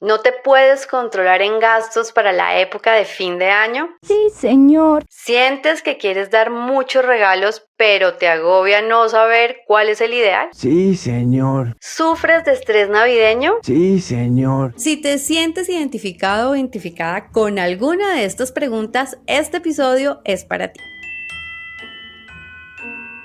¿No te puedes controlar en gastos para la época de fin de año? Sí, señor. ¿Sientes que quieres dar muchos regalos, pero te agobia no saber cuál es el ideal? Sí, señor. ¿Sufres de estrés navideño? Sí, señor. Si te sientes identificado o identificada con alguna de estas preguntas, este episodio es para ti.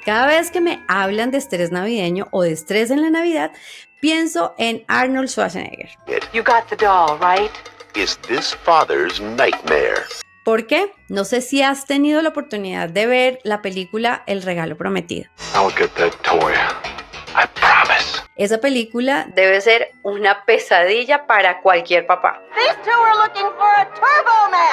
Cada vez que me hablan de estrés navideño o de estrés en la Navidad, pienso en Arnold Schwarzenegger. You got the doll, right? Is this father's nightmare? ¿Por qué? No sé si has tenido la oportunidad de ver la película El regalo prometido. I'll get that toy. I promise. Esa película debe ser una pesadilla para cualquier papá. These two are looking for a Turbo Man!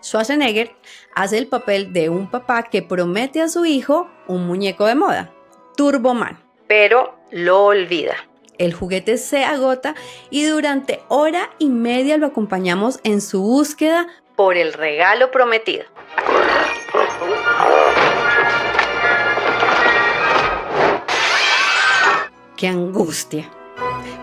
Schwarzenegger hace el papel de un papá que promete a su hijo un muñeco de moda, Turbo Man, pero lo olvida. El juguete se agota y durante hora y media lo acompañamos en su búsqueda por el regalo prometido. ¡Qué angustia!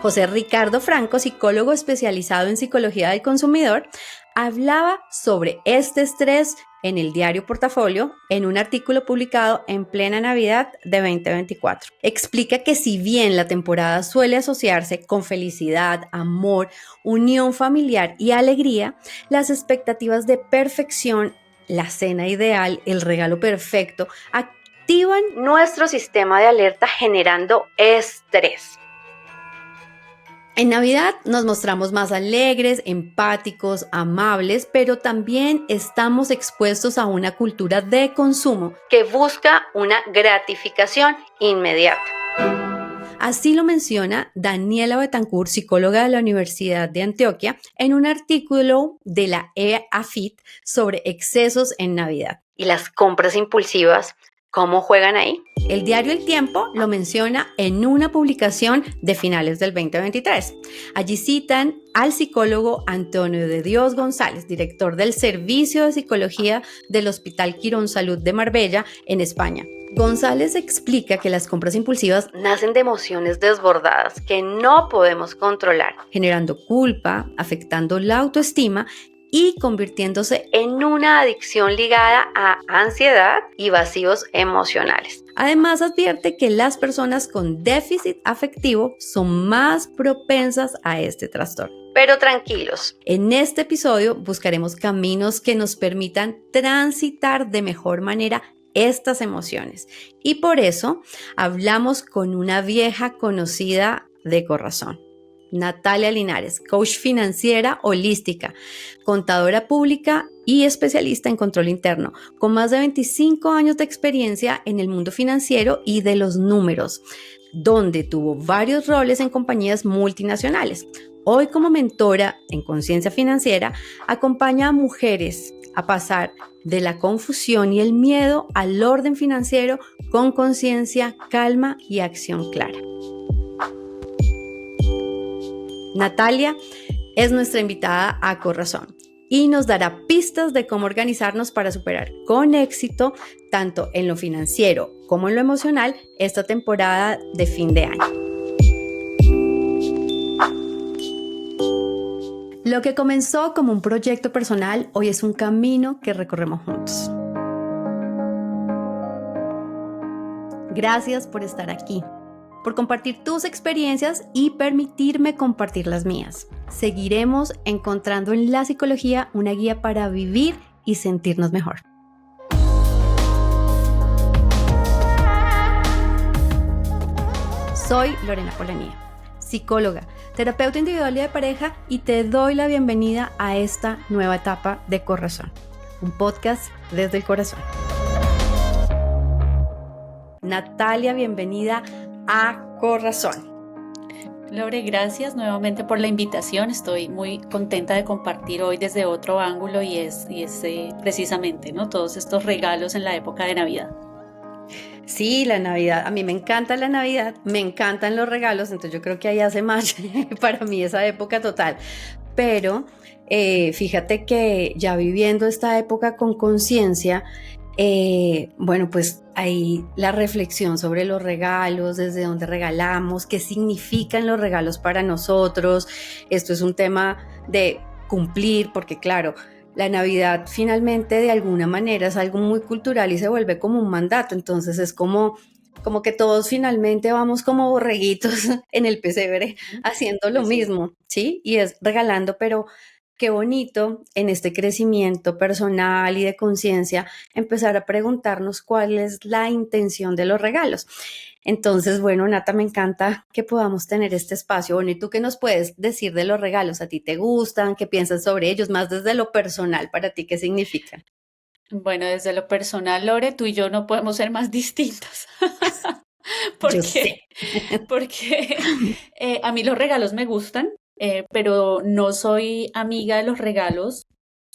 José Ricardo Franco, psicólogo especializado en psicología del consumidor, hablaba sobre este estrés en el diario Portafolio en un artículo publicado en plena Navidad de 2024. Explica que si bien la temporada suele asociarse con felicidad, amor, unión familiar y alegría, las expectativas de perfección, la cena ideal, el regalo perfecto, activan nuestro sistema de alerta generando estrés. En Navidad nos mostramos más alegres, empáticos, amables, pero también estamos expuestos a una cultura de consumo que busca una gratificación inmediata. Así lo menciona Daniela Betancourt, psicóloga de la Universidad de Antioquia, en un artículo de la EAFIT sobre excesos en Navidad. ¿Y las compras impulsivas? ¿Cómo juegan ahí? El diario El Tiempo lo menciona en una publicación de finales del 2023. Allí citan al psicólogo Antonio de Dios González, director del Servicio de Psicología del Hospital Quirón Salud de Marbella, en España. González explica que las compras impulsivas nacen de emociones desbordadas que no podemos controlar, generando culpa, afectando la autoestima y convirtiéndose en una adicción ligada a ansiedad y vacíos emocionales. Además, advierte que las personas con déficit afectivo son más propensas a este trastorno. Pero tranquilos, en este episodio buscaremos caminos que nos permitan transitar de mejor manera estas emociones. Y por eso hablamos con una vieja conocida de Corrazón. Natalia Linares, coach financiera holística, contadora pública y especialista en control interno, con más de 25 años de experiencia en el mundo financiero y de los números, donde tuvo varios roles en compañías multinacionales. Hoy, como mentora en conciencia financiera, acompaña a mujeres a pasar de la confusión y el miedo al orden financiero con conciencia, calma y acción clara. Natalia es nuestra invitada a Corrazón y nos dará pistas de cómo organizarnos para superar con éxito, tanto en lo financiero como en lo emocional, esta temporada de fin de año. Lo que comenzó como un proyecto personal, hoy es un camino que recorremos juntos. Gracias por estar aquí, por compartir tus experiencias y permitirme compartir las mías. Seguiremos encontrando en la psicología una guía para vivir y sentirnos mejor. Soy Lorena Polanía, psicóloga, terapeuta individual y de pareja, y te doy la bienvenida a esta nueva etapa de Corrazón, un podcast desde el corazón. Natalia, bienvenida a Corrazón. Lore, gracias nuevamente por la invitación. Estoy muy contenta de compartir hoy desde otro ángulo y es precisamente, ¿no?, todos estos regalos en la época de Navidad. Sí, la Navidad, a mí me encanta la Navidad, me encantan los regalos, entonces yo creo que ahí hace más para mí esa época total. Pero fíjate que ya viviendo esta época con conciencia, Bueno, pues ahí la reflexión sobre los regalos, desde dónde regalamos, qué significan los regalos para nosotros. Esto es un tema de cumplir, porque claro, la Navidad finalmente de alguna manera es algo muy cultural y se vuelve como un mandato, entonces es como que todos finalmente vamos como borreguitos en el pesebre haciendo lo Así es. mismo, ¿sí? Y es regalando, pero qué bonito en este crecimiento personal y de conciencia empezar a preguntarnos cuál es la intención de los regalos. Entonces, bueno, Nata, me encanta que podamos tener este espacio. Bueno, ¿y tú qué nos puedes decir de los regalos? ¿A ti te gustan? ¿Qué piensas sobre ellos? Más desde lo personal, para ti, ¿qué significan? Bueno, desde lo personal, Lore, tú y yo no podemos ser más distintos. Yo Porque, sé. porque a mí los regalos me gustan, pero no soy amiga de los regalos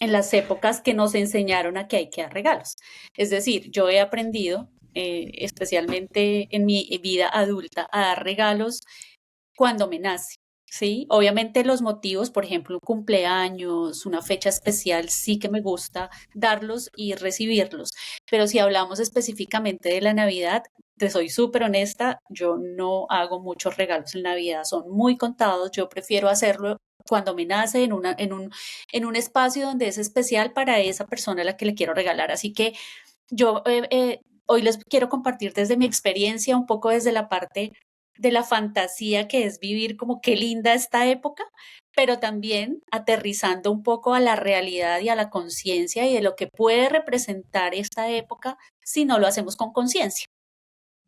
en las épocas que nos enseñaron a que hay que dar regalos. Es decir, yo he aprendido, especialmente en mi vida adulta, a dar regalos cuando me nace. Sí, obviamente los motivos, por ejemplo, un cumpleaños, una fecha especial, sí que me gusta darlos y recibirlos. Pero si hablamos específicamente de la Navidad, te soy súper honesta, yo no hago muchos regalos en Navidad, son muy contados, yo prefiero hacerlo cuando me nace en un espacio donde es especial para esa persona a la que le quiero regalar. Así que yo hoy les quiero compartir desde mi experiencia, un poco desde la parte de la fantasía que es vivir como qué linda esta época, pero también aterrizando un poco a la realidad y a la conciencia y de lo que puede representar esta época si no lo hacemos con conciencia.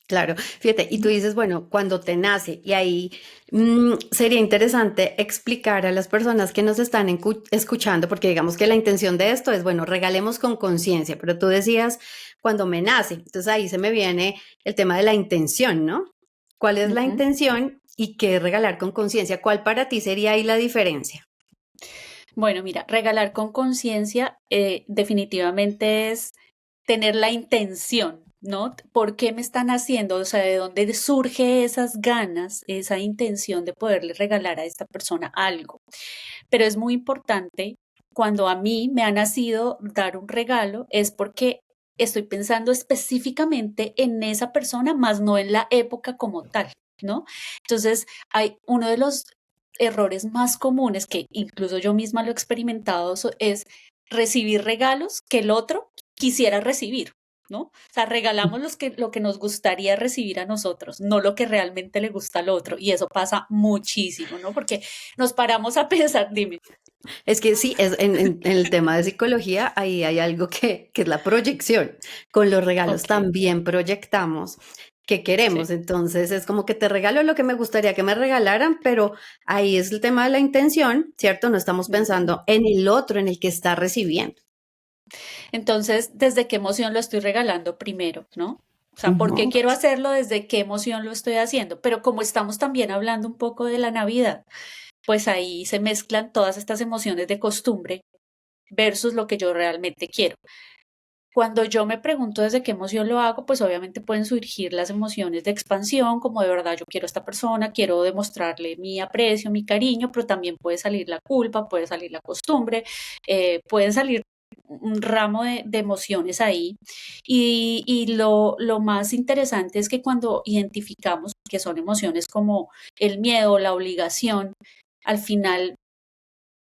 Claro, fíjate, y tú dices, bueno, cuando te nace, y ahí sería interesante explicar a las personas que nos están escuchando, porque digamos que la intención de esto es, bueno, regalemos con conciencia, pero tú decías, cuando me nace, entonces ahí se me viene el tema de la intención, ¿no? ¿Cuál es la Ujú. intención y qué es regalar con conciencia? ¿Cuál para ti sería ahí la diferencia? Bueno, mira, regalar con conciencia definitivamente es tener la intención, ¿no? ¿Por qué me están haciendo? O sea, ¿de dónde surge esas ganas, esa intención de poderle regalar a esta persona algo? Pero es muy importante cuando a mí me ha nacido dar un regalo, es porque estoy pensando específicamente en esa persona, más no en la época como tal, ¿no? Entonces, hay uno de los errores más comunes que incluso yo misma lo he experimentado es recibir regalos que el otro quisiera recibir, ¿no? O sea, regalamos lo que nos gustaría recibir a nosotros, no lo que realmente le gusta al otro. Y eso pasa muchísimo, ¿no? Porque nos paramos a pensar, dime. Es que sí, en el tema de psicología, ahí hay algo que es la proyección. Con los regalos Ok, también proyectamos que sí. queremos. Entonces es como que te regalo lo que me gustaría que me regalaran, pero ahí es el tema de la intención, ¿cierto? No estamos Ujú. pensando en el otro, en el que está recibiendo. Entonces, ¿desde qué emoción lo estoy regalando primero, no? O sea, ¿por qué Ujú. quiero hacerlo? ¿Desde qué emoción lo estoy haciendo? Pero como estamos también hablando un poco de la Navidad, pues ahí se mezclan todas estas emociones de costumbre versus lo que yo realmente quiero. Cuando yo me pregunto desde qué emoción lo hago, pues obviamente pueden surgir las emociones de expansión, como de verdad yo quiero a esta persona, quiero demostrarle mi aprecio, mi cariño, pero también puede salir la culpa, puede salir la costumbre, pueden salir un ramo de emociones ahí. Y lo más interesante es que cuando identificamos que son emociones como el miedo, la obligación, al final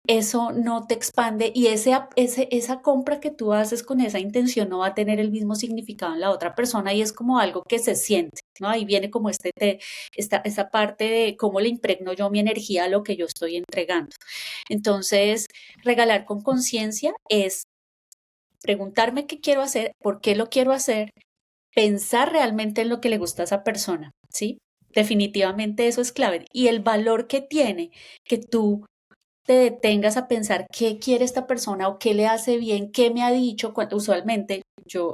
eso no te expande y esa compra que tú haces con esa intención no va a tener el mismo significado en la otra persona y es como algo que se siente, ¿no? Ahí viene como esta parte de cómo le impregno yo mi energía a lo que yo estoy entregando. Entonces, regalar con conciencia es preguntarme qué quiero hacer, por qué lo quiero hacer, pensar realmente en lo que le gusta a esa persona, ¿sí? Definitivamente eso es clave. Y el valor que tiene que tú te detengas a pensar qué quiere esta persona o qué le hace bien, qué me ha dicho. Usualmente yo,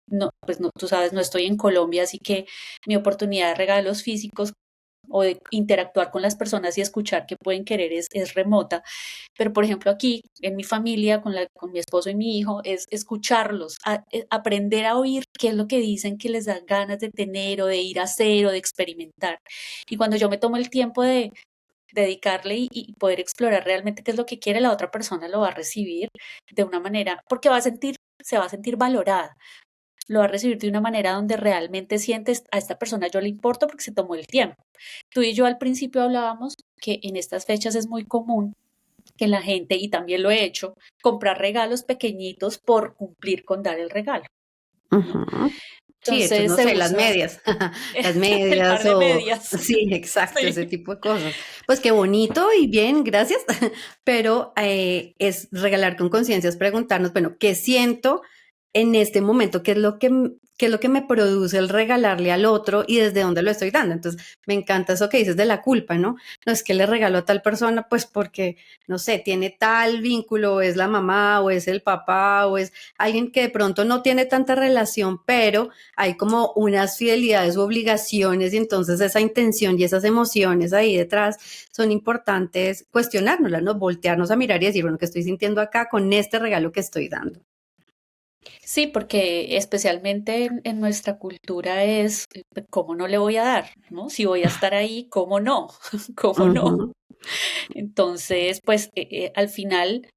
no, pues no, tú sabes, no estoy en Colombia, así que mi oportunidad de regalos físicos o de interactuar con las personas y escuchar qué pueden querer es remota. Pero, por ejemplo, aquí en mi familia, con mi esposo y mi hijo, es escucharlos, aprender a oír qué es lo que dicen que les da ganas de tener o de ir a hacer o de experimentar. Y cuando yo me tomo el tiempo de dedicarle y poder explorar realmente qué es lo que quiere la otra persona, lo va a recibir de una manera, porque se va a sentir valorada. lo va a recibir de una manera donde realmente sientes a esta persona yo le importo porque se tomó el tiempo. Tú y yo al principio hablábamos que en estas fechas es muy común que la gente, y también lo he hecho, comprar regalos pequeñitos por cumplir con dar el regalo, ¿no? Ujú. Sí, esto Entonces no se sé, las usa medias, las el medias par de o medias. sí, exacto, ese Sí. tipo de cosas. Pues qué bonito y bien, gracias, pero es regalar con conciencia, es preguntarnos, bueno, ¿qué siento en este momento? ¿Qué es lo que me produce el regalarle al otro y desde dónde lo estoy dando? Entonces, me encanta eso que dices de la culpa, ¿no? No es que le regalo a tal persona, pues porque, no sé, tiene tal vínculo, o es la mamá, o es el papá, o es alguien que de pronto no tiene tanta relación, pero hay como unas fidelidades u obligaciones y entonces esa intención y esas emociones ahí detrás son importantes cuestionárnoslas, ¿no? Voltearnos a mirar y decir, bueno, ¿qué estoy sintiendo acá con este regalo que estoy dando? Sí, porque especialmente en nuestra cultura es, ¿cómo no le voy a dar? ¿No? Si voy a estar ahí, ¿cómo no? ¿Cómo no? Ujú. Entonces, pues al final,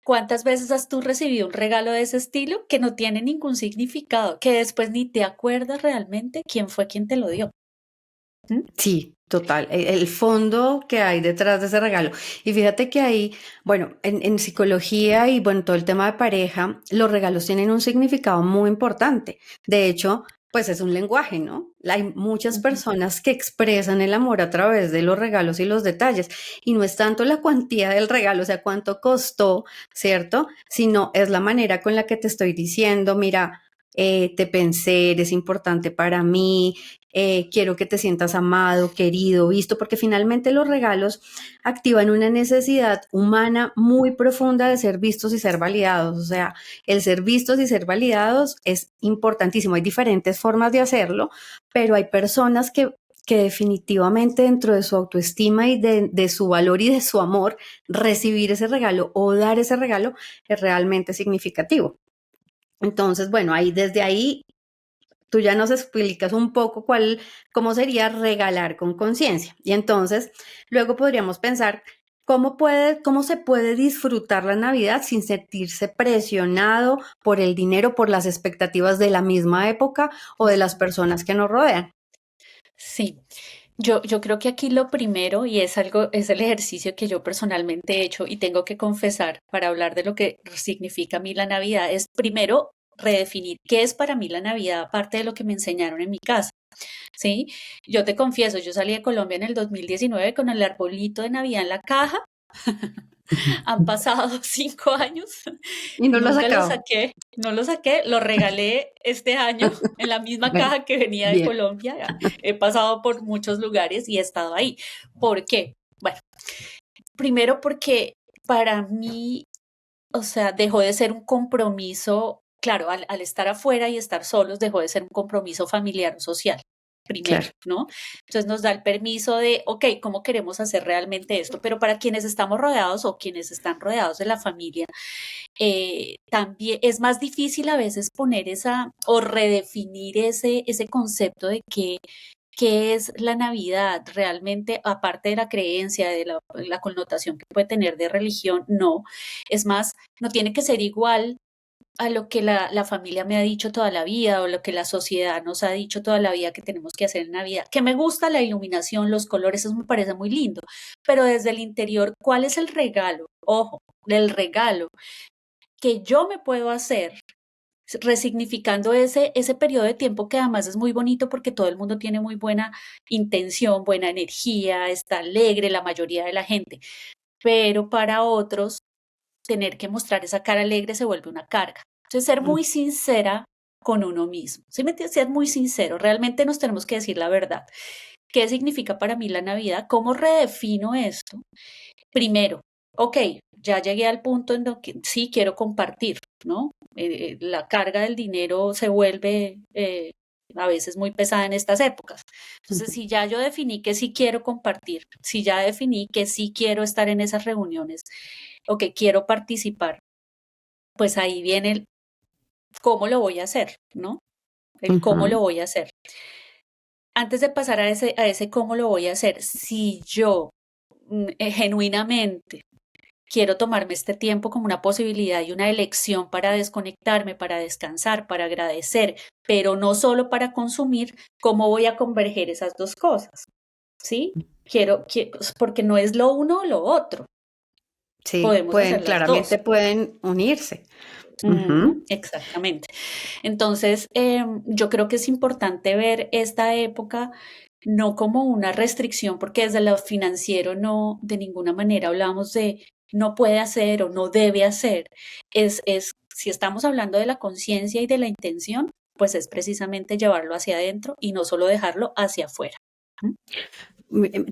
¿cuántas veces has tú recibido un regalo de ese estilo que no tiene ningún significado, que después ni te acuerdas realmente quién fue quien te lo dio? ¿Mm? Sí, total, el fondo que hay detrás de ese regalo. Y fíjate que ahí, bueno, en psicología y bueno, todo el tema de pareja, los regalos tienen un significado muy importante. De hecho, pues es un lenguaje, ¿no? Hay muchas Ujú. personas que expresan el amor a través de los regalos y los detalles. Y no es tanto la cuantía del regalo, o sea, cuánto costó, ¿cierto? Sino es la manera con la que te estoy diciendo, mira, te pensé, eres importante para mí, quiero que te sientas amado, querido, visto, porque finalmente los regalos activan una necesidad humana muy profunda de ser vistos y ser validados. O sea, el ser vistos y ser validados es importantísimo. Hay diferentes formas de hacerlo, pero hay personas que definitivamente dentro de su autoestima y de su valor y de su amor, recibir ese regalo o dar ese regalo es realmente significativo. Entonces, bueno, ahí desde ahí tú ya nos explicas un poco cómo sería regalar con conciencia. Y entonces, luego podríamos pensar cómo se puede disfrutar la Navidad sin sentirse presionado por el dinero, por las expectativas de la misma época o de las Ujú. personas que nos rodean. Sí, yo creo que aquí lo primero, y es algo, es el ejercicio que yo personalmente he hecho y tengo que confesar para hablar de lo que significa a mí la Navidad, es primero redefinir qué es para mí la Navidad, aparte de lo que me enseñaron en mi casa, ¿sí? Yo te confieso, yo salí de Colombia en el 2019 con el arbolito de Navidad en la caja. Han pasado 5 años, Y no lo has nunca lo sacado. saqué, no lo saqué, lo regalé este año en la misma Bueno, caja que venía de bien. Colombia. He pasado por muchos lugares y he estado ahí. ¿Por qué? Bueno, primero porque para mí, o sea, dejó de ser un compromiso, claro, al estar afuera y estar solos, dejó de ser un compromiso familiar o social. Primero, Claro. ¿no? Entonces nos da el permiso de, ok, ¿cómo queremos hacer realmente esto? Pero para quienes estamos rodeados o quienes están rodeados de la familia, también es más difícil a veces poner esa o redefinir ese concepto de qué es la Navidad realmente, aparte de la creencia, de la connotación que puede tener de religión, no. Es más, no tiene que ser igual a lo que la familia me ha dicho toda la vida o lo que la sociedad nos ha dicho toda la vida que tenemos que hacer en Navidad. Que me gusta la iluminación, los colores, eso me parece muy lindo, pero desde el interior, ¿cuál es el regalo? Ojo, del regalo que yo me puedo hacer resignificando ese periodo de tiempo que además es muy bonito porque todo el mundo tiene muy buena intención, buena energía, está alegre la mayoría de la gente, pero para otros tener que mostrar esa cara alegre se vuelve una carga. Entonces, ser Mm, muy sincera con uno mismo, ¿sí me entiendes? Ser muy sincero, realmente nos tenemos que decir la verdad. ¿Qué significa para mí la Navidad? ¿Cómo redefino esto? Primero, ok, ya llegué al punto en que sí quiero compartir, ¿no? La carga del dinero se vuelve a veces muy pesada en estas épocas. Entonces, ujú, si ya yo definí que sí quiero compartir, si ya definí que sí quiero estar en esas reuniones o que quiero participar, pues ahí viene el cómo lo voy a hacer, ¿no? El cómo ujú, lo voy a hacer. Antes de pasar a ese cómo lo voy a hacer, si yo genuinamente quiero tomarme este tiempo como una posibilidad y una elección para desconectarme, para descansar, para agradecer, pero no solo para consumir. ¿Cómo voy a converger esas dos cosas? ¿Sí? Porque no es lo uno o lo otro, Sí, podemos pueden, hacer las dos. claramente pueden unirse. Ujú. Ujú, exactamente. Entonces, yo creo que es importante ver esta época no como una restricción, porque desde lo financiero no, de ninguna manera hablamos de no puede hacer o no debe hacer. Si estamos hablando de la conciencia y de la intención, pues es precisamente llevarlo hacia adentro y no solo dejarlo hacia afuera. ¿Mm?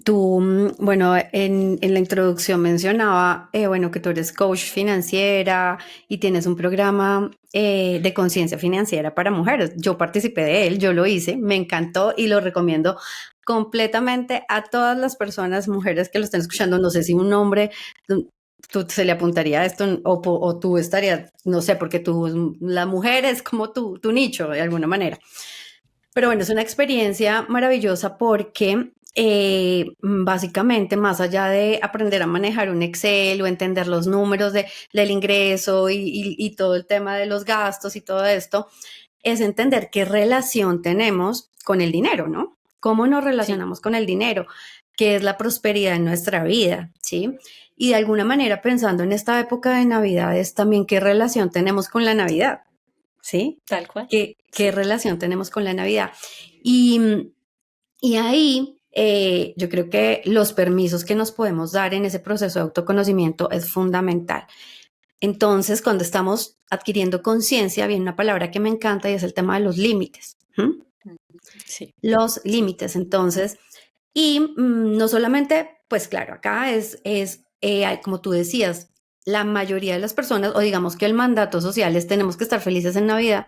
Tú, bueno, en la introducción mencionaba, bueno, que tú eres coach financiera y tienes un programa de conciencia financiera para mujeres. Yo participé de él, yo lo hice, me encantó y lo recomiendo completamente a todas las personas, mujeres que lo estén escuchando. No sé si un hombre tú se le apuntaría a esto o tú estarías, no sé, porque tú, la mujer es como tu nicho de alguna manera. Pero bueno, es una experiencia maravillosa porque básicamente, más allá de aprender a manejar un Excel o entender los números del ingreso y todo el tema de los gastos y todo esto, es entender qué relación tenemos con el dinero, ¿no? ¿Cómo nos Sí, relacionamos con el dinero? ¿Qué es la prosperidad en nuestra vida? ¿Sí? Y de alguna manera, pensando en esta época de Navidades, también qué relación tenemos con la Navidad. ¿Sí? tal cual. ¿Qué Sí. relación tenemos con la Navidad? Y, y ahí yo creo que los permisos que nos podemos dar en ese proceso de autoconocimiento es fundamental. Entonces, cuando estamos adquiriendo conciencia, viene una palabra que me encanta y es el tema de los límites. ¿Mm? Ujú, sí, Los sí. límites, entonces, y no solamente, pues claro, acá como tú decías, la mayoría de las personas, o digamos que el mandato social es tenemos que estar felices en Navidad,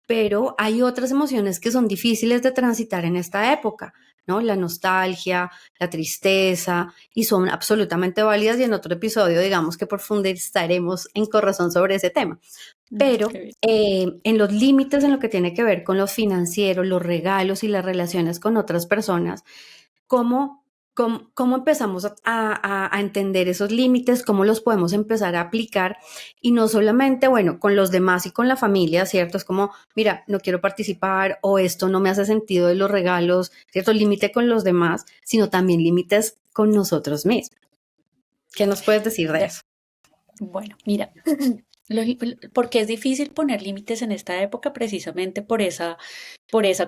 pero hay otras emociones que son difíciles de transitar en esta época, ¿no? La nostalgia, la tristeza, y son absolutamente válidas y en otro episodio, digamos que profundizaremos en corazón sobre ese tema. Pero Qué bien. en los límites en lo que tiene que ver con lo financiero, los regalos y las relaciones con otras personas, ¿cómo, cómo empezamos a entender esos límites? ¿Cómo los podemos empezar a aplicar? Y no solamente, bueno, con los demás y con la familia, ¿cierto? Es como, mira, no quiero participar o esto no me hace sentido de los regalos, ¿cierto? Límite con los demás, sino también límites con nosotros mismos. ¿Qué nos puedes decir de De- eso? Bueno, mira, porque es difícil poner límites en esta época precisamente por esa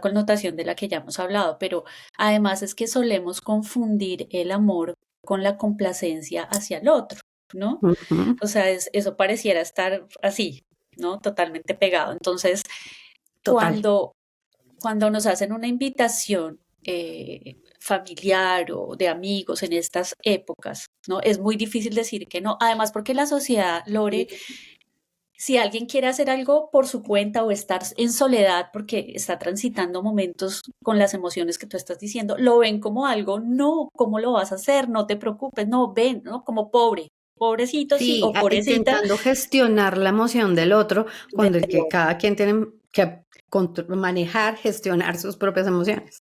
connotación de la que ya hemos hablado, pero además es que solemos confundir el amor con la complacencia hacia el otro, ¿no? Ujú, O sea, eso pareciera estar así, ¿no? Totalmente pegado. Entonces, total. cuando, cuando nos hacen una invitación familiar o de amigos en estas épocas, ¿no? Es muy difícil decir que no. Además, porque la sociedad, Lore, si alguien quiere hacer algo por su cuenta o estar en soledad porque está transitando momentos con las emociones que tú estás diciendo, lo ven como algo, no, ¿cómo lo vas a hacer? No te preocupes, no, ven, ¿no? Como pobre, pobrecito, sí, Sí, o pobrecita intentando gestionar la emoción del otro, del cuando el que otro. cada quien tiene que manejar, gestionar sus propias emociones.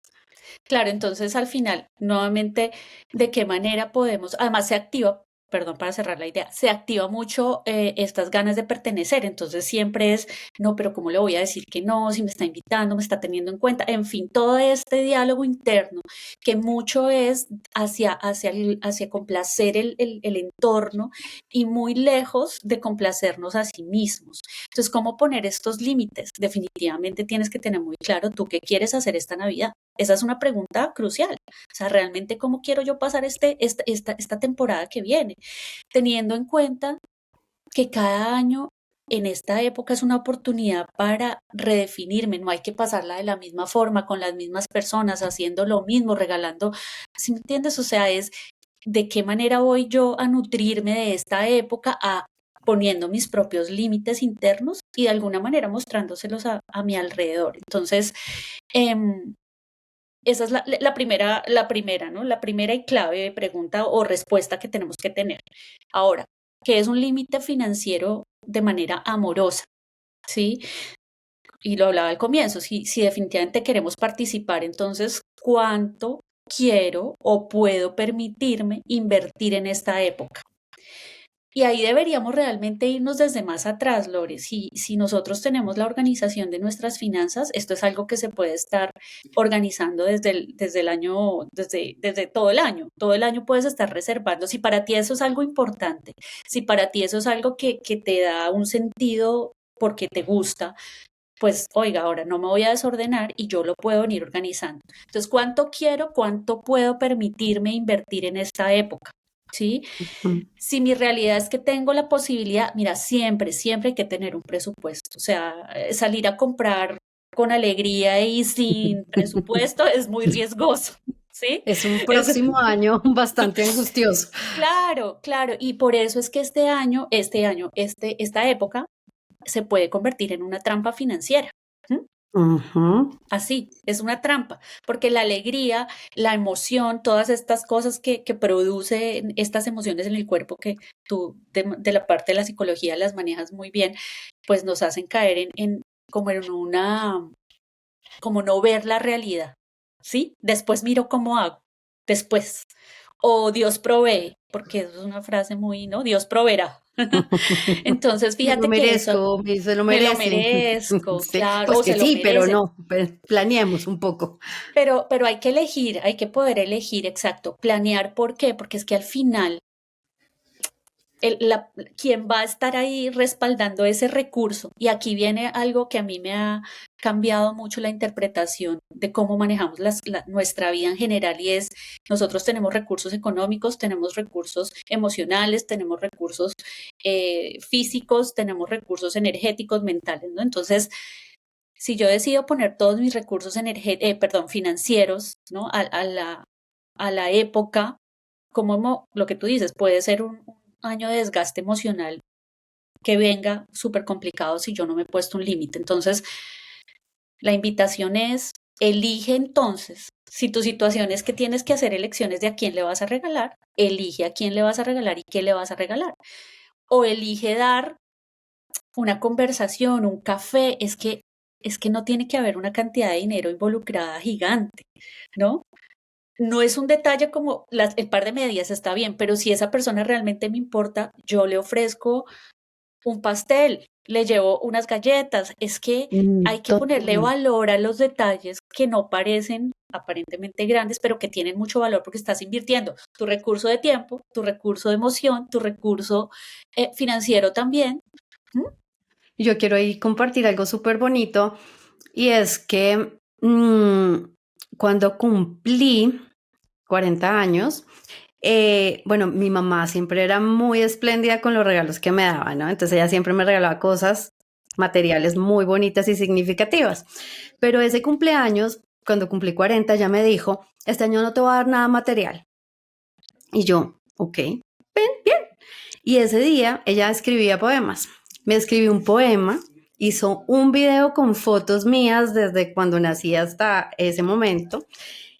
Claro, entonces al final, nuevamente, ¿de qué manera podemos? Además, se activa, perdón, para cerrar la idea, se activa mucho estas ganas de pertenecer. Entonces siempre es, no, pero ¿cómo le voy a decir que no? Si me está invitando, me está teniendo en cuenta. En fin, todo este diálogo interno que mucho es hacia complacer el entorno y muy lejos de complacernos a sí mismos. Entonces, ¿cómo poner estos límites? Definitivamente tienes que tener muy claro tú qué quieres hacer esta Navidad. Esa es una pregunta crucial. O sea, realmente, ¿cómo quiero yo pasar esta temporada que viene? Teniendo en cuenta que cada año en esta época es una oportunidad para redefinirme. No hay que pasarla de la misma forma, con las mismas personas, haciendo lo mismo, regalando. ¿Sí me entiendes? O sea, es de qué manera voy yo a nutrirme de esta época, a poniendo mis propios límites internos y de alguna manera mostrándoselos a mi alrededor. Entonces, em, esa es la primera, ¿no? La primera y clave pregunta o respuesta que tenemos que tener. Ahora, ¿qué es un límite financiero de manera amorosa? ¿Sí? Y lo hablaba al comienzo, si definitivamente queremos participar, entonces, ¿cuánto quiero o puedo permitirme invertir en esta época? Y ahí deberíamos realmente irnos desde más atrás, Lore. Si nosotros tenemos la organización de nuestras finanzas, esto es algo que se puede estar organizando desde el año, desde todo el año. Todo el año puedes estar reservando. Si para ti eso es algo importante, si para ti eso es algo que te da un sentido porque te gusta, pues oiga, ahora no me voy a desordenar y yo lo puedo venir organizando. Entonces, ¿cuánto quiero? ¿Cuánto puedo permitirme invertir en esta época? ¿Sí? Mm. Si mi realidad es que tengo la posibilidad, mira, siempre hay que tener un presupuesto. O sea, salir a comprar con alegría y sin presupuesto es muy riesgoso, ¿sí? Es un Es, próximo año bastante angustioso. claro, claro. Y por eso es que esta época se puede convertir en una trampa financiera. ¿M? Ujú. Así, es una trampa, porque la alegría, la emoción, todas estas cosas que producen estas emociones en el cuerpo que tú de la parte de la psicología las manejas muy bien, pues nos hacen caer como en como no ver la realidad, ¿sí? Después miro cómo hago, después. O Dios provee, porque eso es una frase muy, ¿no? Dios proveerá. Entonces, Me lo fíjate que eso merezco, se lo me lo merece. merezco, Sí, claro, pues o que se lo sí, pero merecen. no, planeemos un poco. Pero hay que elegir, hay que poder elegir, exacto, planear. ¿Por qué? Porque es que al final, quien va a estar ahí respaldando ese recurso, y aquí viene algo que a mí me ha cambiado mucho la interpretación de cómo manejamos nuestra vida en general, y es, nosotros tenemos recursos económicos, tenemos recursos emocionales, tenemos recursos físicos, tenemos recursos energéticos, mentales, ¿no? Entonces, si yo decido poner todos mis recursos financieros, ¿no? A la época, lo que tú dices, puede ser un año de desgaste emocional que venga súper complicado si yo no me he puesto un límite. Entonces, la invitación es, elige entonces, si tu situación es que tienes que hacer elecciones de a quién le vas a regalar, elige a quién le vas a regalar y qué le vas a regalar. O elige dar una conversación, un café, es que no tiene que haber una cantidad de dinero involucrada gigante, ¿no? No es un detalle como el par de medias está bien, pero si esa persona realmente me importa, yo le ofrezco un pastel, le llevo unas galletas. Es que hay que ponerle Total. valor a los detalles que no parecen aparentemente grandes, pero que tienen mucho valor porque estás invirtiendo tu recurso de tiempo, tu recurso de emoción, tu recurso financiero también. ¿Mm? Yo quiero ahí compartir algo súper bonito y es que cuando cumplí 40 años, bueno, mi mamá siempre era muy espléndida con los regalos que me daba, ¿no? Entonces ella siempre me regalaba cosas materiales muy bonitas y significativas. Pero ese cumpleaños, cuando cumplí 40, ya me dijo, este año no te voy a dar nada material. Y yo, ok, bien. Y ese día ella escribía poemas. Me escribió un poema, hizo un video con fotos mías desde cuando nací hasta ese momento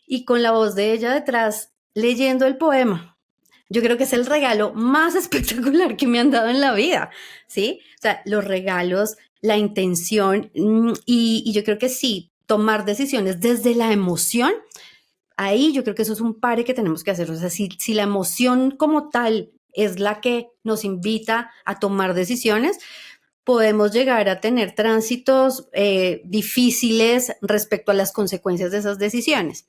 y con la voz de ella detrás leyendo el poema. Yo creo que es el regalo más espectacular que me han dado en la vida, ¿sí? O sea, los regalos, la intención y yo creo que sí, tomar decisiones desde la emoción, ahí yo creo que eso es un pare que tenemos que hacer. O sea, si la emoción como tal es la que nos invita a tomar decisiones, podemos llegar a tener tránsitos difíciles respecto a las consecuencias de esas decisiones.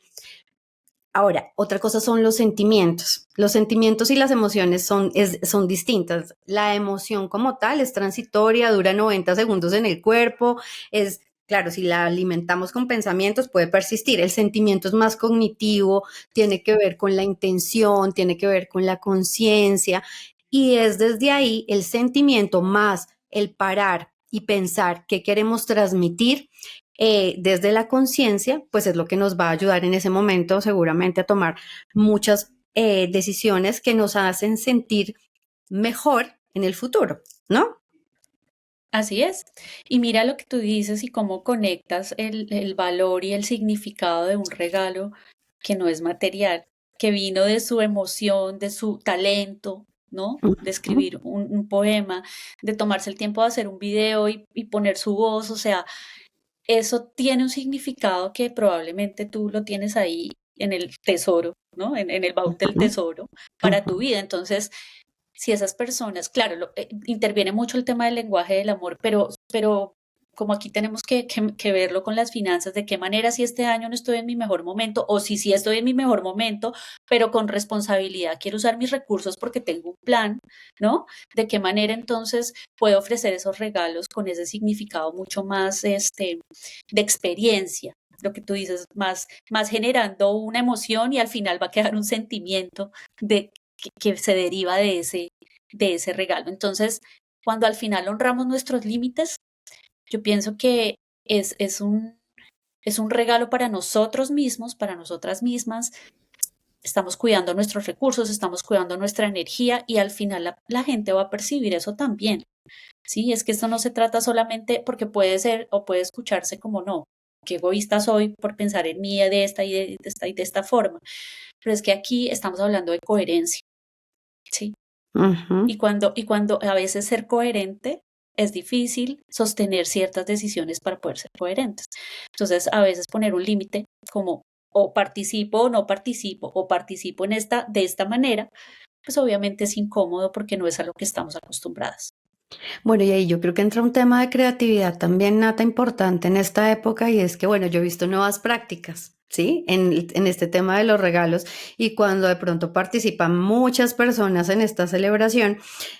Ahora, otra cosa son los sentimientos. Los sentimientos y las emociones son distintas. La emoción como tal es transitoria, dura 90 segundos en el cuerpo, es, claro, si la alimentamos con pensamientos puede persistir. El sentimiento es más cognitivo, tiene que ver con la intención, tiene que ver con la conciencia y es desde ahí el sentimiento más el parar y pensar qué queremos transmitir desde la conciencia, pues es lo que nos va a ayudar en ese momento seguramente a tomar muchas decisiones que nos hacen sentir mejor en el futuro, ¿no? Así es. Y mira lo que tú dices y cómo conectas el valor y el significado de un regalo que no es material, que vino de su emoción, de su talento, ¿no? De Ujú. escribir un poema, de tomarse el tiempo de hacer un video y poner su voz. O sea, eso tiene un significado que probablemente tú lo tienes ahí en el tesoro, ¿no? En el baúl del Ujú. tesoro para tu vida. Entonces, si esas personas, claro, interviene mucho el tema del lenguaje del amor, pero como aquí tenemos que verlo con las finanzas, de qué manera si este año no estoy en mi mejor momento, o si sí estoy en mi mejor momento, pero con responsabilidad quiero usar mis recursos porque tengo un plan, ¿no? De qué manera entonces puedo ofrecer esos regalos con ese significado mucho más de experiencia. Lo que tú dices, más generando una emoción y al final va a quedar un sentimiento de que se deriva de ese regalo. Entonces, cuando al final honramos nuestros límites, yo pienso que es un regalo para nosotros mismos, para nosotras mismas. Estamos cuidando nuestros recursos, estamos cuidando nuestra energía y al final la gente va a percibir eso también. Sí, es que esto no se trata solamente porque puede ser o puede escucharse como no, qué egoísta soy por pensar en mí de esta y de esta forma. Pero es que aquí estamos hablando de coherencia, ¿sí? Ujú. Y cuando a veces ser coherente es difícil sostener ciertas decisiones para poder ser coherentes. Entonces, a veces poner un límite como o participo o no participo, o participo en de esta manera, pues obviamente es incómodo porque no es a lo que estamos acostumbradas. Bueno, y ahí yo creo que entra un tema de creatividad también, Nata, importante en esta época, y es que, bueno, yo he visto nuevas prácticas, ¿sí? En este tema de los regalos, y cuando de pronto participan muchas personas en esta celebración,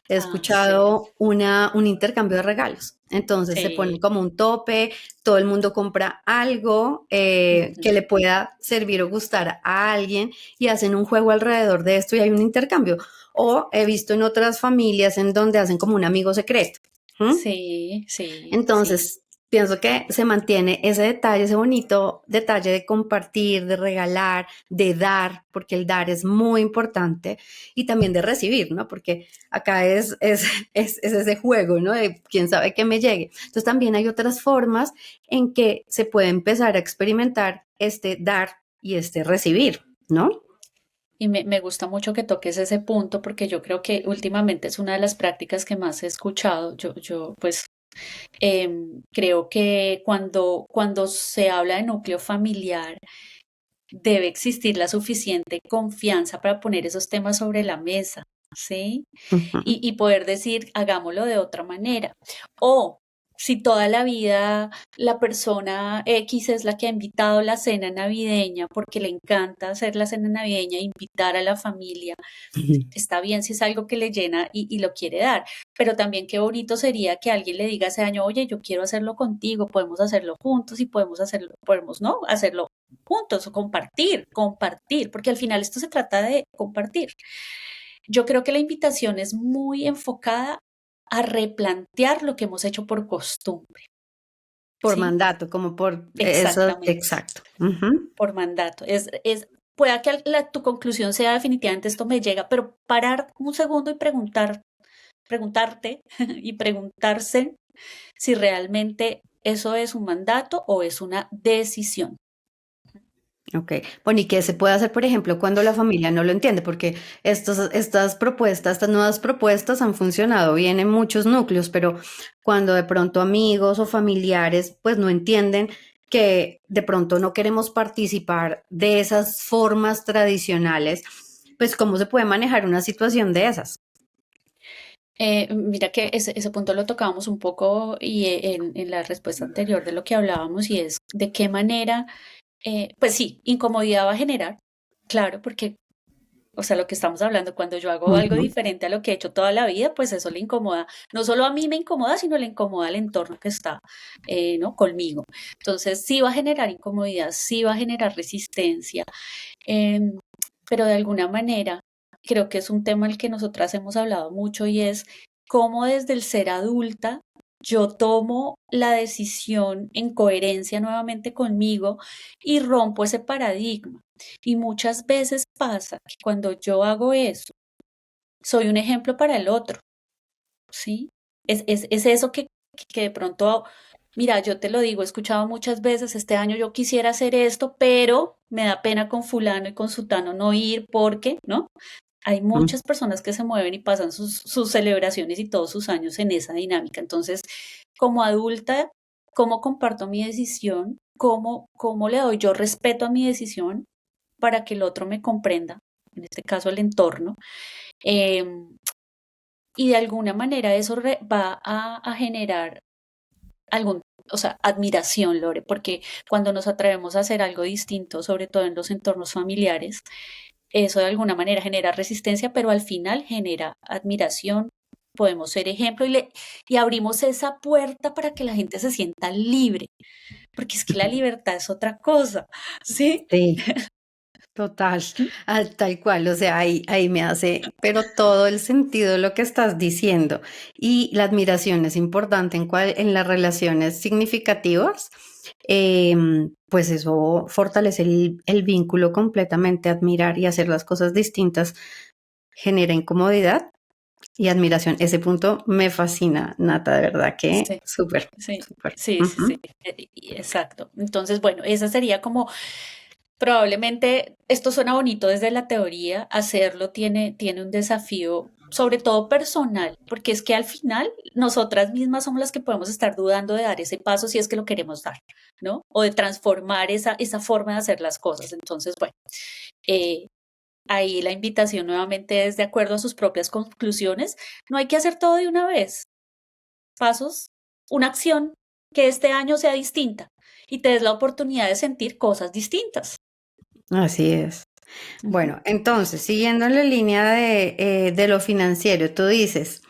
he Ah, sí, escuchado un intercambio de regalos. Entonces se pone sí. como un tope, todo el mundo compra algo que Ujú. le pueda servir o gustar a alguien y hacen un juego alrededor de esto y hay un intercambio. O he visto en otras familias en donde hacen como un amigo secreto. ¿M? Sí, sí, sí. Entonces, pienso que se mantiene ese detalle, ese bonito detalle de compartir, de regalar, de dar, porque el dar es muy importante, y también de recibir, ¿no? Porque acá es ese juego, ¿no? De quién sabe que me llegue. Entonces, también hay otras formas en que se puede empezar a experimentar este dar y este recibir, ¿no? Y me gusta mucho que toques ese punto porque yo creo que últimamente es una de las prácticas que más he escuchado. Yo pues creo que cuando se habla de núcleo familiar, debe existir la suficiente confianza para poner esos temas sobre la mesa, ¿sí? Ujú. Y poder decir, hagámoslo de otra manera. O si toda la vida la persona X es la que ha invitado la cena navideña porque le encanta hacer la cena navideña, invitar a la familia, está bien si es algo que le llena y lo quiere dar, pero también qué bonito sería que alguien le diga ese año, oye, yo quiero hacerlo contigo, podemos hacerlo juntos y podemos hacerlo, podemos, ¿no? Hacerlo juntos o compartir, porque al final esto se trata de compartir. Yo creo que la invitación es muy enfocada a replantear lo que hemos hecho por costumbre, Por ¿sí? mandato, como por eso, Exactamente, exacto. Ujú. por mandato. Pueda que tu conclusión sea definitivamente esto me llega, pero parar un segundo y preguntarte y preguntarse si realmente eso es un mandato o es una decisión. Ok, bueno, ¿y qué se puede hacer, por ejemplo, cuando la familia no lo entiende? Porque estas propuestas, estas nuevas propuestas han funcionado bien en muchos núcleos, pero cuando de pronto amigos o familiares pues no entienden que de pronto no queremos participar de esas formas tradicionales, pues ¿cómo se puede manejar una situación de esas? Mira que ese punto lo tocábamos un poco y en la respuesta anterior de lo que hablábamos y es de qué manera, pues sí, incomodidad va a generar, claro, porque, o sea, lo que estamos hablando, cuando yo hago algo Ujú. diferente a lo que he hecho toda la vida, pues eso le incomoda, no solo a mí me incomoda, sino le incomoda al entorno que está, ¿no? Conmigo. Entonces, sí va a generar incomodidad, sí va a generar resistencia, em, pero de alguna manera creo que es un tema al que nosotras hemos hablado mucho y es cómo desde el ser adulta yo tomo la decisión en coherencia nuevamente conmigo y rompo ese paradigma. Y muchas veces pasa que cuando yo hago eso, soy un ejemplo para el otro, ¿sí? Es eso que de pronto, mira, yo te lo digo, he escuchado muchas veces, este año yo quisiera hacer esto, pero me da pena con fulano y con sutano no ir porque, ¿no? Hay Mm. muchas personas que se mueven y pasan sus celebraciones y todos sus años en esa dinámica. Entonces, como adulta, ¿cómo comparto mi decisión? ¿Cómo le doy yo respeto a mi decisión para que el otro me comprenda? En este caso, el entorno. y de alguna manera eso va a generar algún, o sea, admiración, Lore, porque cuando nos atrevemos a hacer algo distinto, sobre todo en los entornos familiares, eso de alguna manera genera resistencia, pero al final genera admiración. Podemos ser ejemplo y abrimos esa puerta para que la gente se sienta libre, porque es que la libertad es otra cosa, ¿sí? Sí, total, tal cual, o sea, ahí me hace, pero todo el sentido de lo que estás diciendo. Y la admiración es importante en las relaciones significativas, pues eso fortalece el vínculo completamente, admirar y hacer las cosas distintas genera incomodidad y admiración. Ese punto me fascina, Nata, de verdad que Sí, súper, sí, súper. sí, sí, sí, Ujú. exacto. Entonces, bueno, esa sería como, probablemente, esto suena bonito desde la teoría, hacerlo tiene un desafío, sobre todo personal, porque es que al final nosotras mismas somos las que podemos estar dudando de dar ese paso si es que lo queremos dar, ¿no? O de transformar esa forma de hacer las cosas. Entonces, bueno, eh, ahí la invitación nuevamente es de acuerdo a sus propias conclusiones. No hay que hacer todo de una vez. Pasos, una acción que este año sea distinta y te des la oportunidad de sentir cosas distintas. Así es. Ujú. Bueno, entonces, siguiendo en la línea de lo financiero, tú dices,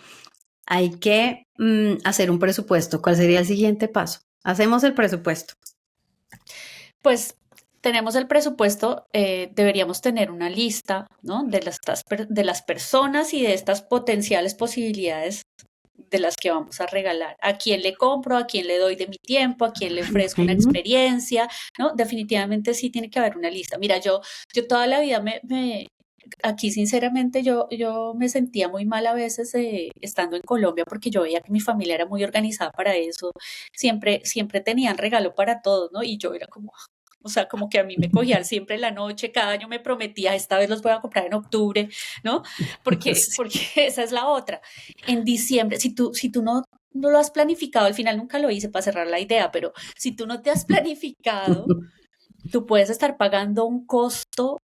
hay que hacer un presupuesto. ¿Cuál sería el siguiente paso? Hacemos el presupuesto. Pues tenemos el presupuesto, deberíamos tener una lista, ¿no? De las personas y de estas potenciales posibilidades de las que vamos a regalar. ¿A quién le compro? ¿A quién le doy de mi tiempo? ¿A quién le ofrezco una Ujú. experiencia? ¿No? Definitivamente sí tiene que haber una lista. Mira, yo toda la vida aquí sinceramente yo me sentía muy mal a veces estando en Colombia porque yo veía que mi familia era muy organizada para eso. Siempre tenían regalo para todos, ¿no? Y yo era como, o sea, como que a mí me cogían siempre la noche, cada año me prometía, esta vez los voy a comprar en octubre, ¿no? Sí. Porque esa es la otra. En diciembre, si tú no lo has planificado, al final nunca lo hice para cerrar la idea, pero si tú no te has planificado, tú puedes estar pagando un costo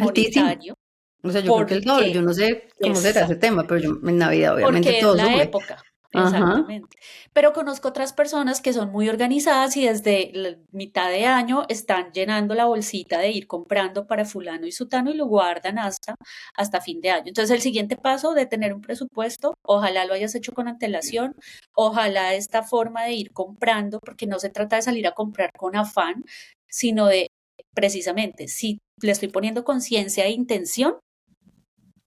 Altísimo. monetario O sea, yo creo que el doble. porque Yo no sé cómo será ese esa tema, pero yo en Navidad obviamente porque es todo la sube. época, Ajá. exactamente. Pero conozco otras personas que son muy organizadas y desde la mitad de año están llenando la bolsita de ir comprando para fulano y sutano y lo guardan hasta fin de año. Entonces, el siguiente paso de tener un presupuesto, ojalá lo hayas hecho con antelación, ojalá esta forma de ir comprando, porque no se trata de salir a comprar con afán, sino de precisamente, si le estoy poniendo conciencia e intención,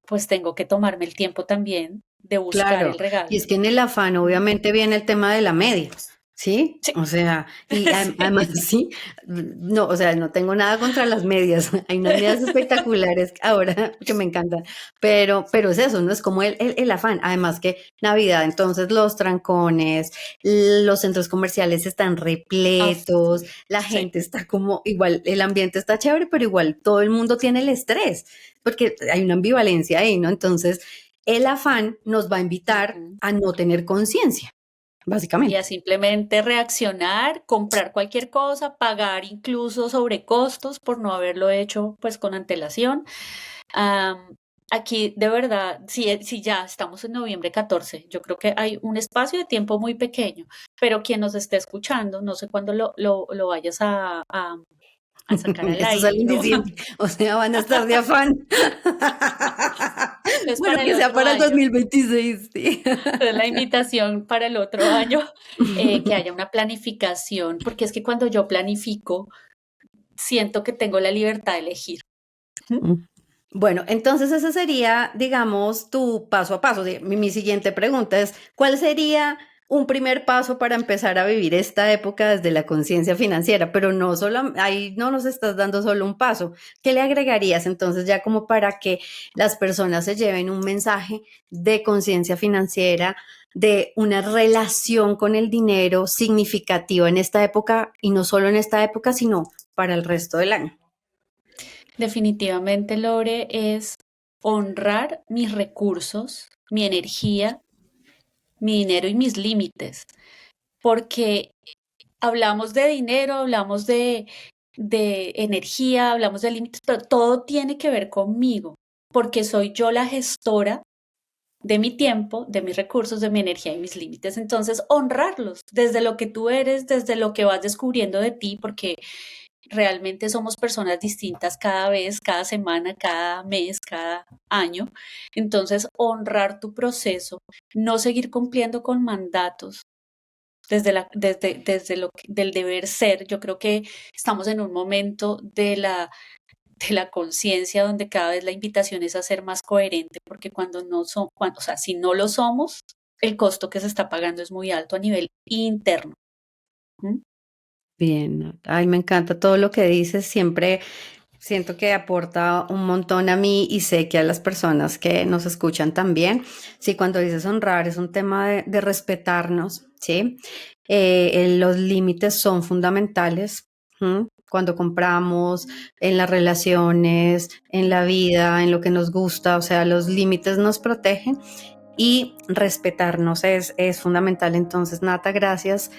pues tengo que tomarme el tiempo también de buscar el Claro, y regalo. es que en el afán obviamente viene el tema de la media, ¿sí? Sí, O sea, y sí. además sí, no, o sea, no tengo nada contra las medias, hay unas medias espectaculares ahora que me encantan, pero es eso, ¿no? Es como el afán, además que Navidad, entonces los trancones, los centros comerciales están Ah, repletos, la sí. gente está como, igual, el ambiente está chévere, pero igual todo el mundo tiene el estrés, porque hay una ambivalencia ahí, ¿no? Entonces el afán nos va a invitar Ujú. a no tener conciencia, Y a básicamente. simplemente reaccionar, comprar cualquier cosa, pagar incluso sobrecostos por no haberlo hecho pues con antelación. Am, Aquí de verdad, si ya estamos en noviembre 14, yo creo que hay un espacio de tiempo muy pequeño, pero quien nos esté escuchando, no sé cuándo lo vayas a sacar al Esto sale aire, en ¿no? diciembre, o sea, van a estar de afán. Es Bueno, para el que sea otro para el año. 2026, sí. Es la invitación para el otro año, que haya una planificación, porque es que cuando yo planifico, siento que tengo la libertad de elegir. Bueno, entonces ese sería, digamos, tu paso a paso. Mi siguiente pregunta es, ¿cuál sería un primer paso para empezar a vivir esta época desde la conciencia financiera? Pero no solo, ahí no nos estás dando solo un paso. ¿Qué le agregarías entonces ya como para que las personas se lleven un mensaje de conciencia financiera, de una relación con el dinero significativa en esta época y no solo en esta época, sino para el resto del año? Definitivamente, Lore, es honrar mis recursos, mi energía, mi dinero y mis límites, porque hablamos de dinero, hablamos de energía, hablamos de límites, pero todo tiene que ver conmigo, porque soy yo la gestora de mi tiempo, de mis recursos, de mi energía y mis límites. Entonces, honrarlos desde lo que tú eres, desde lo que vas descubriendo de ti, porque realmente somos personas distintas cada vez, cada semana, cada mes, cada año. Entonces, honrar tu proceso, no seguir cumpliendo con mandatos desde del deber ser. Yo creo que estamos en un momento de la conciencia donde cada vez la invitación es a ser más coherente, porque si no lo somos, el costo que se está pagando es muy alto a nivel interno. ¿Mm? Bien, ay, me encanta todo lo que dices, siempre siento que aporta un montón a mí y sé que a las personas que nos escuchan también. Sí, cuando dices honrar es un tema de respetarnos, ¿sí? Los límites son fundamentales. ¿Mm? Cuando compramos, en las relaciones, en la vida, en lo que nos gusta, o sea, los límites nos protegen y respetarnos es fundamental. Entonces, Nata, gracias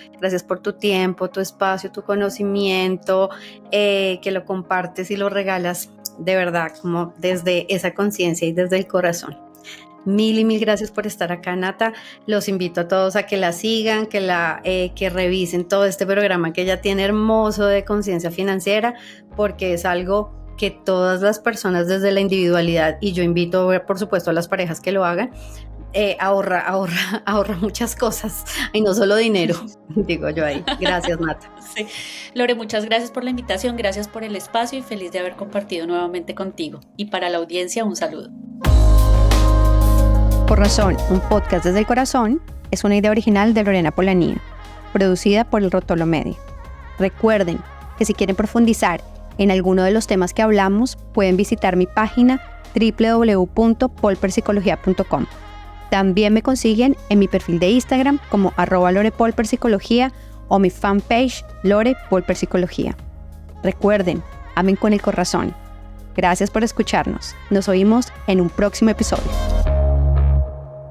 por tu tiempo, tu espacio, tu conocimiento, que lo compartes y lo regalas de verdad, como desde esa conciencia y desde el corazón. Mil y mil gracias por estar acá, Nata. Los invito a todos a que la sigan, que revisen todo este programa que ella tiene hermoso de conciencia financiera, porque es algo que todas las personas desde la individualidad, y yo invito por supuesto a las parejas que lo hagan, ahorra muchas cosas y no solo dinero, digo yo ahí. Gracias, Nata. Sí. Lore, muchas gracias por la invitación, gracias por el espacio y feliz de haber compartido nuevamente contigo. Y para la audiencia, un saludo. Por Razón, un podcast desde el corazón, es una idea original de Lorena Polanía, producida por El Rotolo Media. Recuerden que si quieren profundizar en alguno de los temas que hablamos, pueden visitar mi página www.polperpsicología.com. También me consiguen en mi perfil de Instagram como @lorepolperpsicología o mi fanpage Lore Polper Psicología. Recuerden, amen con el corazón. Gracias por escucharnos. Nos oímos en un próximo episodio.